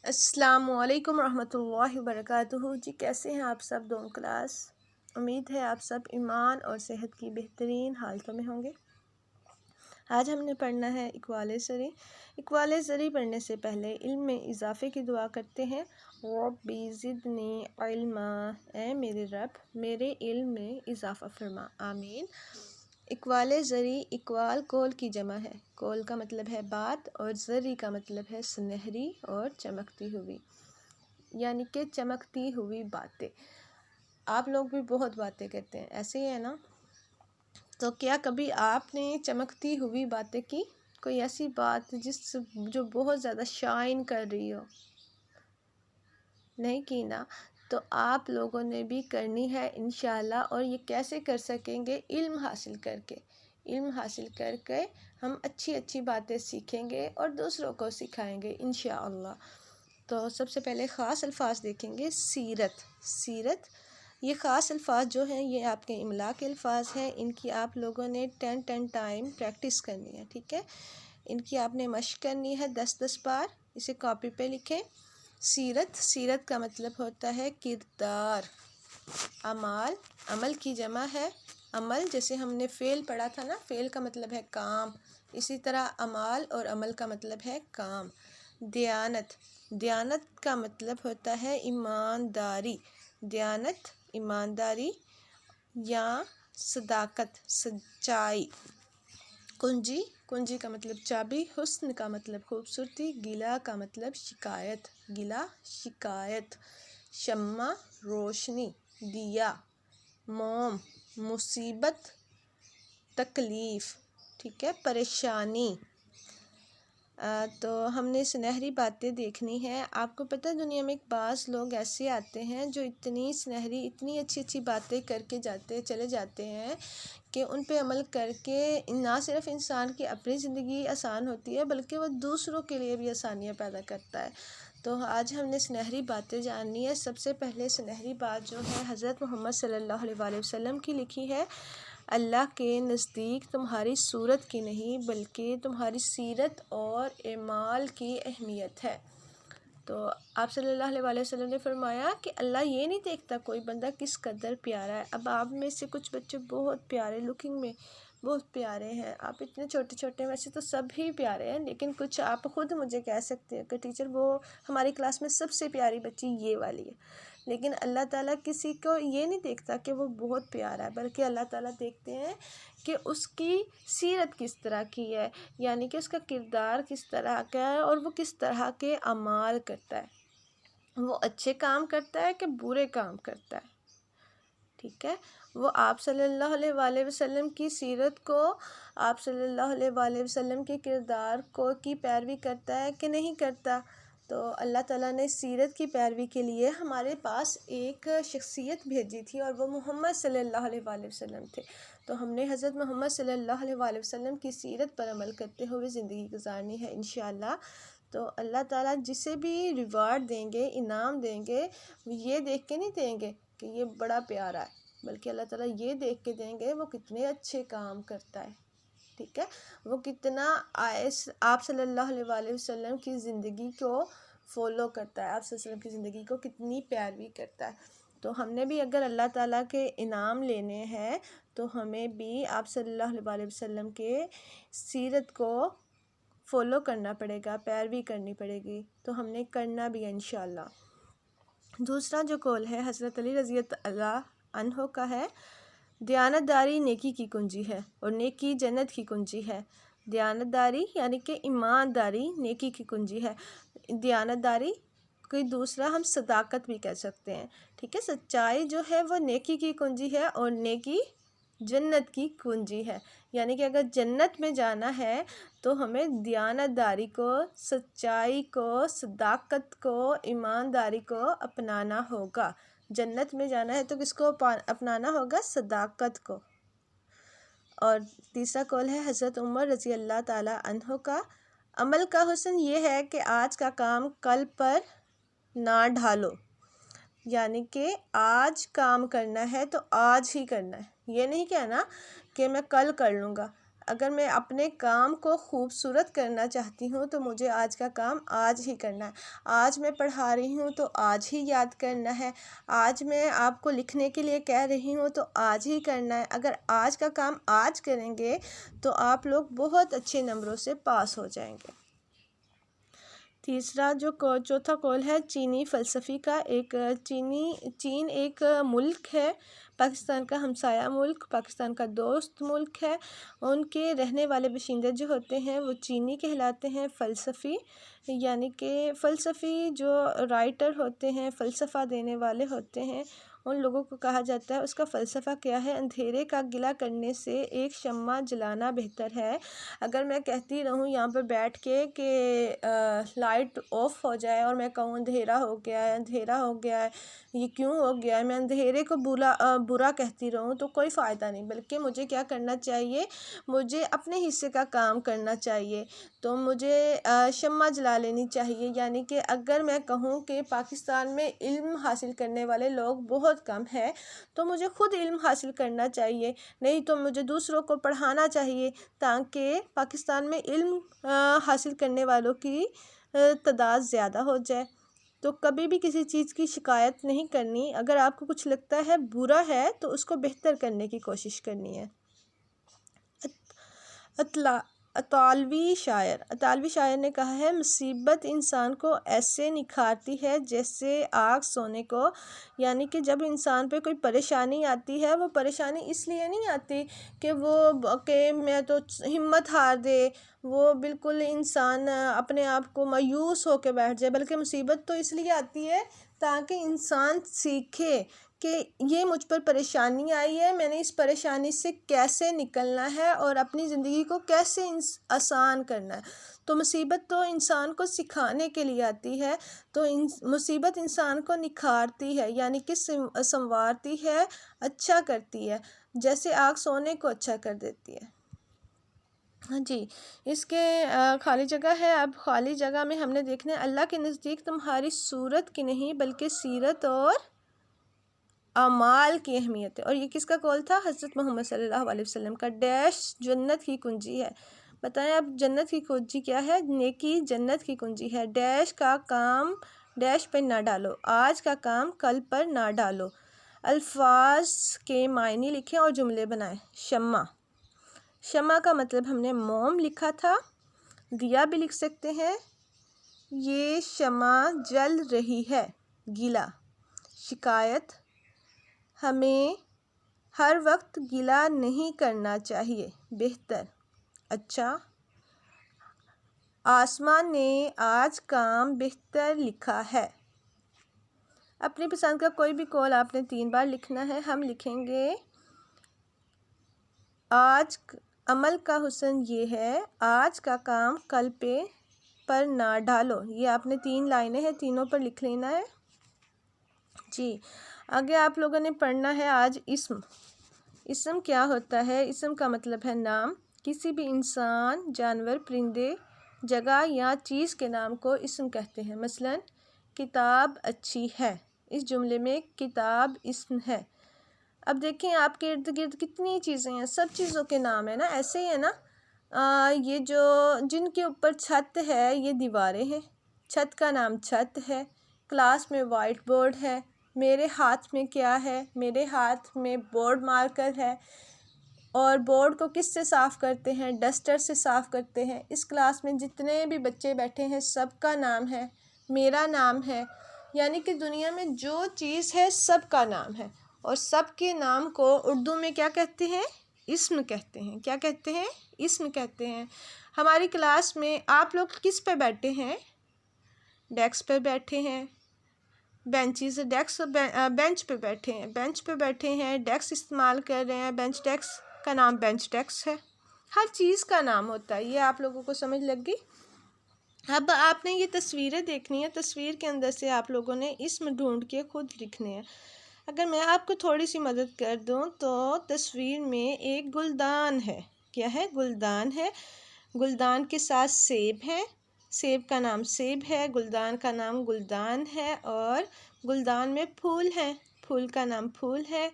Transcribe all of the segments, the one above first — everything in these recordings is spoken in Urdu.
السلام علیکم ورحمۃ اللہ وبرکاتہ جی، کیسے ہیں آپ سب دونوں کلاس؟ امید ہے آپ سب ایمان اور صحت کی بہترین حالتوں میں ہوں گے۔ آج ہم نے پڑھنا ہے اقوال زری۔ اقوال زری پڑھنے سے پہلے علم میں اضافے کی دعا کرتے ہیں۔ ربی زدنی علما، اے میرے رب میرے علم میں اضافہ فرما، آمین۔ اقوال زری، اقوال کول کی جمع ہے۔ کول کا مطلب ہے بات اور زری کا مطلب ہے سنہری اور چمکتی ہوئی، یعنی کہ چمکتی ہوئی باتیں۔ آپ لوگ بھی بہت باتیں کرتے ہیں، ایسے ہی ہے نا؟ تو کیا کبھی آپ نے چمکتی ہوئی باتیں کی؟ کوئی ایسی بات جو بہت زیادہ شائن کر رہی ہو؟ نہیں کی نا؟ تو آپ لوگوں نے بھی کرنی ہے انشاءاللہ۔ اور یہ کیسے کر سکیں گے؟ علم حاصل کر کے۔ علم حاصل کر کے ہم اچھی اچھی باتیں سیکھیں گے اور دوسروں کو سکھائیں گے انشاءاللہ۔ تو سب سے پہلے خاص الفاظ دیکھیں گے۔ سیرت، سیرت یہ خاص الفاظ جو ہیں یہ آپ کے املا کے الفاظ ہیں۔ ان کی آپ لوگوں نے 10 ٹائم پریکٹس کرنی ہے، ٹھیک ہے؟ ان کی آپ نے مشق کرنی ہے 10 بار۔ اسے کاپی پہ لکھیں۔ سیرت، سیرت کا مطلب ہوتا ہے کردار۔ اعمال، عمل کی جمع ہے عمل، جیسے ہم نے فعل پڑھا تھا نا، فعل کا مطلب ہے کام، اسی طرح اعمال اور عمل کا مطلب ہے کام۔ دیانت، دیانت کا مطلب ہوتا ہے ایمانداری۔ دیانت ایمانداری یا صداقت، سچائی۔ کنجی، کنجی کا مطلب چابی۔ حسن کا مطلب خوبصورتی۔ گلا کا مطلب شکایت، گلا شکایت۔ شمع روشنی، دیا موم۔ مصیبت تکلیف، ٹھیک ہے، پریشانی۔ تو ہم نے سنہری باتیں دیکھنی ہے۔ آپ کو پتہ ہے دنیا میں بعض لوگ ایسے آتے ہیں جو اتنی سنہری، اتنی اچھی اچھی باتیں کر کے چلے جاتے ہیں کہ ان پہ عمل کر کے نہ صرف انسان کی اپنی زندگی آسان ہوتی ہے بلکہ وہ دوسروں کے لیے بھی آسانیاں پیدا کرتا ہے۔ تو آج ہم نے سنہری باتیں جاننی ہے۔ سب سے پہلے سنہری بات جو ہے حضرت محمد صلی اللہ علیہ وسلم کی لکھی ہے۔ اللہ کے نزدیک تمہاری صورت کی نہیں بلکہ تمہاری سیرت اور اعمال کی اہمیت ہے۔ تو آپ صلی اللہ علیہ وسلم نے فرمایا کہ اللہ یہ نہیں دیکھتا کوئی بندہ کس قدر پیارا ہے۔ اب آپ میں سے کچھ بچے بہت پیارے، لکنگ میں بہت پیارے ہیں، آپ اتنے چھوٹے چھوٹے، ویسے تو سب ہی پیارے ہیں، لیکن کچھ آپ خود مجھے کہہ سکتے ہیں کہ ٹیچر وہ ہماری کلاس میں سب سے پیاری بچی یہ والی ہے۔ لیکن اللہ تعالیٰ کسی کو یہ نہیں دیکھتا کہ وہ بہت پیارا ہے، بلکہ اللہ تعالیٰ دیکھتے ہیں کہ اس کی سیرت کس طرح کی ہے، یعنی کہ اس کا کردار کس طرح کا ہے اور وہ کس طرح کے اعمال کرتا ہے، وہ اچھے کام کرتا ہے کہ برے کام کرتا ہے، ٹھیک ہے؟ وہ آپ صلی اللہ علیہ وآلہ وسلم کی سیرت کو، آپ صلی اللہ علیہ وآلہ وسلم کے کردار کی پیروی کرتا ہے کہ نہیں کرتا؟ تو اللہ تعالیٰ نے سیرت کی پیروی کے لیے ہمارے پاس ایک شخصیت بھیجی تھی اور وہ محمد صلی اللہ علیہ وآلہ وسلم تھے۔ تو ہم نے حضرت محمد صلی اللہ علیہ وآلہ وسلم کی سیرت پر عمل کرتے ہوئے زندگی گزارنی ہے انشاءاللہ۔ تو اللہ تعالیٰ جسے بھی ریوارڈ دیں گے، انعام دیں گے، یہ دیکھ کے نہیں دیں گے کہ یہ بڑا پیارا ہے، بلکہ اللہ تعالیٰ یہ دیکھ کے دیں گے وہ کتنے اچھے کام کرتا ہے، ٹھیک ہے؟ وہ کتنا آپ صلی اللہ علیہ وآلہ وسلم کی زندگی کو فالو کرتا ہے، آپ صلی اللہ علیہ وسلم کی زندگی کو کتنی پیروی کرتا ہے۔ تو ہم نے بھی اگر اللہ تعالیٰ کے انعام لینے ہیں تو ہمیں بھی آپ صلی اللہ علیہ وآلہ وسلم کے سیرت کو فالو کرنا پڑے گا، پیروی کرنی پڑے گی، تو ہم نے کرنا بھی انشاءاللہ۔ دوسرا جو قول ہے حضرت علی رضی اللہ عنہ کا ہے، دیانتداری نیکی کی کنجی ہے اور نیکی جنت کی کنجی ہے۔ دیانتداری یعنی کہ ایمانداری نیکی کی کنجی ہے۔ دیانتداری کوئی دوسرا ہم صداقت بھی کہہ سکتے ہیں، ٹھیک ہے؟ سچائی جو ہے وہ نیکی کی کنجی ہے اور نیکی جنت کی کنجی ہے، یعنی کہ اگر جنت میں جانا ہے تو ہمیں دیانتداری کو، سچائی کو، صداقت کو، ایمانداری کو اپنانا ہوگا۔ جنت میں جانا ہے تو کس کو اپنانا ہوگا؟ صداقت کو۔ اور تیسرا قول ہے حضرت عمر رضی اللہ تعالیٰ عنہ کا، عمل کا حسن یہ ہے کہ آج کا کام کل پر نہ ڈھالو، یعنی کہ آج کام کرنا ہے تو آج ہی کرنا ہے، یہ نہیں کہنا کہ میں کل کر لوں گا۔ اگر میں اپنے کام کو خوبصورت کرنا چاہتی ہوں تو مجھے آج کا کام آج ہی کرنا ہے. آج میں پڑھا رہی ہوں تو آج ہی یاد کرنا ہے. آج میں آپ کو لکھنے کے لیے کہہ رہی ہوں تو آج ہی کرنا ہے. اگر آج کا کام آج کریں گے تو آپ لوگ بہت اچھے نمبروں سے پاس ہو جائیں گے. تیسرا چوتھا قول ہے چینی فلسفی کا. چین ایک ملک ہے، پاکستان کا ہمسایہ ملک، پاکستان کا دوست ملک ہے. ان کے رہنے والے باشندے جو ہوتے ہیں وہ چینی کہلاتے ہیں. فلسفی یعنی کہ فلسفی جو رائٹر ہوتے ہیں، فلسفہ دینے والے ہوتے ہیں، ان لوگوں کو کہا جاتا ہے. اس کا فلسفہ کیا ہے؟ اندھیرے کا گلہ کرنے سے ایک شمع جلانا بہتر ہے. اگر میں کہتی رہوں یہاں پہ بیٹھ کے کہ لائٹ آف ہو جائے اور میں کہوں اندھیرا ہو گیا ہے، اندھیرا ہو گیا ہے، یہ کیوں ہو گیا ہے، میں اندھیرے کو برا کہتی رہوں تو کوئی فائدہ نہیں. بلکہ مجھے کیا کرنا چاہیے؟ مجھے اپنے حصے کا کام کرنا چاہیے. تو مجھے شمع جلا لینی چاہیے. یعنی کہ اگر میں کہوں کہ پاکستان میں علم حاصل کرنے والے لوگ بہت کم ہیں تو مجھے خود علم حاصل کرنا چاہیے، نہیں تو مجھے دوسروں کو پڑھانا چاہیے تاکہ پاکستان میں علم حاصل کرنے والوں کی تعداد زیادہ ہو جائے. تو کبھی بھی کسی چیز کی شکایت نہیں کرنی. اگر آپ کو کچھ لگتا ہے برا ہے تو اس کو بہتر کرنے کی کوشش کرنی ہے. اطالوی شاعر نے کہا ہے مصیبت انسان کو ایسے نکھارتی ہے جیسے آگ سونے کو. یعنی کہ جب انسان پہ کوئی پریشانی آتی ہے، وہ پریشانی اس لیے نہیں آتی کہ میں تو ہمت ہار دے، وہ بالکل انسان اپنے آپ کو مایوس ہو کے بیٹھ جائے، بلکہ مصیبت تو اس لیے آتی ہے تاکہ انسان سیکھے کہ یہ مجھ پر پریشانی آئی ہے، میں نے اس پریشانی سے کیسے نکلنا ہے اور اپنی زندگی کو کیسے آسان کرنا ہے. تو مصیبت تو انسان کو سکھانے کے لیے آتی ہے. تو مصیبت انسان کو نکھارتی ہے، یعنی کہ سنوارتی ہے، اچھا کرتی ہے، جیسے آگ سونے کو اچھا کر دیتی ہے. ہاں جی، اس کے خالی جگہ ہے. اب خالی جگہ میں ہم نے دیکھنا ہے اللہ کے نزدیک تمہاری صورت کی نہیں بلکہ سیرت اور اعمال کی اہمیت ہے. اور یہ کس کا قول تھا؟ حضرت محمد صلی اللہ علیہ وسلم کا. ڈیش جنت کی کنجی ہے. بتائیں اب جنت کی کنجی کیا ہے؟ نیکی جنت کی کنجی ہے. ڈیش کا کام ڈیش پہ نہ ڈالو، آج کا کام کل پر نہ ڈالو. الفاظ کے معنی لکھیں اور جملے بنائیں. شمع کا مطلب ہم نے موم لکھا تھا. دیا بھی لکھ سکتے ہیں، یہ شمع جل رہی ہے. گیلا شکایت، ہمیں ہر وقت گیلا نہیں کرنا چاہیے، بہتر. اچھا، آسمان نے آج کام بہتر لکھا ہے. اپنی پسند کا کوئی بھی قول آپ نے 3 بار لکھنا ہے. ہم لکھیں گے آج عمل کا حسن یہ ہے، آج کا کام کل پر نہ ڈالو. یہ آپ نے 3 لائنیں ہیں، تینوں پر لکھ لینا ہے. جی آگے آپ لوگوں نے پڑھنا ہے آج اسم کیا ہوتا ہے؟ اسم کا مطلب ہے نام. کسی بھی انسان، جانور، پرندے، جگہ یا چیز کے نام کو اسم کہتے ہیں. مثلا کتاب اچھی ہے، اس جملے میں کتاب اسم ہے. اب دیکھیں آپ کے ارد گرد کتنی چیزیں ہیں، سب چیزوں کے نام ہیں نا. ایسے ہی ہے نا، یہ جن کے اوپر چھت ہے یہ دیواریں ہیں، چھت کا نام چھت ہے. کلاس میں وائٹ بورڈ ہے. میرے ہاتھ میں کیا ہے؟ میرے ہاتھ میں بورڈ مارکر ہے. اور بورڈ کو کس سے صاف کرتے ہیں؟ ڈسٹر سے صاف کرتے ہیں. اس کلاس میں جتنے بھی بچے بیٹھے ہیں سب کا نام ہے، میرا نام ہے. یعنی کہ دنیا میں جو چیز ہے سب کا نام ہے. اور سب کے نام کو اردو میں کیا کہتے ہیں؟ اسم کہتے ہیں. کیا کہتے ہیں؟ اسم کہتے ہیں. ہماری کلاس میں آپ لوگ کس پہ بیٹھے ہیں؟ ڈیسک پہ بیٹھے ہیں. بینچ پہ بیٹھے ہیں. بینچ پہ بیٹھے ہیں، ڈیسک استعمال کر رہے ہیں، ڈیسک کا نام بینچ ڈیسک ہے. ہر چیز کا نام ہوتا ہے. یہ آپ لوگوں کو سمجھ لگ گئی؟ اب آپ نے یہ تصویریں دیکھنی ہے. تصویر کے اندر سے آپ لوگوں نے اسم ڈھونڈ کے خود لکھنے ہیں. اگر میں آپ کو تھوڑی سی مدد کر دوں تو تصویر میں ایک گلدان ہے. کیا ہے؟ گلدان ہے. گلدان کے ساتھ سیب ہے، سیب کا نام سیب ہے. گلدان کا نام گلدان ہے. اور گلدان میں پھول ہیں، پھول کا نام پھول ہے.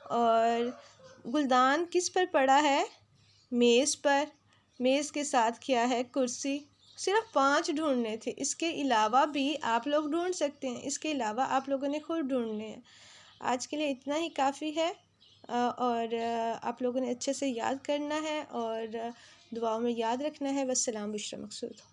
اور گلدان کس پر پڑا ہے؟ میز پر، میز کے ساتھ کیا ہے کرسی، صرف 5 ڈھونڈنے تھے، اس کے علاوہ بھی آپ لوگ ڈھونڈ سکتے ہیں، اس کے علاوہ آپ لوگوں نے خود ڈھونڈنے ہیں۔ آج کے لیے اتنا ہی کافی ہے، اور آپ لوگوں نے اچھے سے یاد کرنا ہے اور دعاؤں میں یاد رکھنا ہے۔ والسلام، بشرا مقصود۔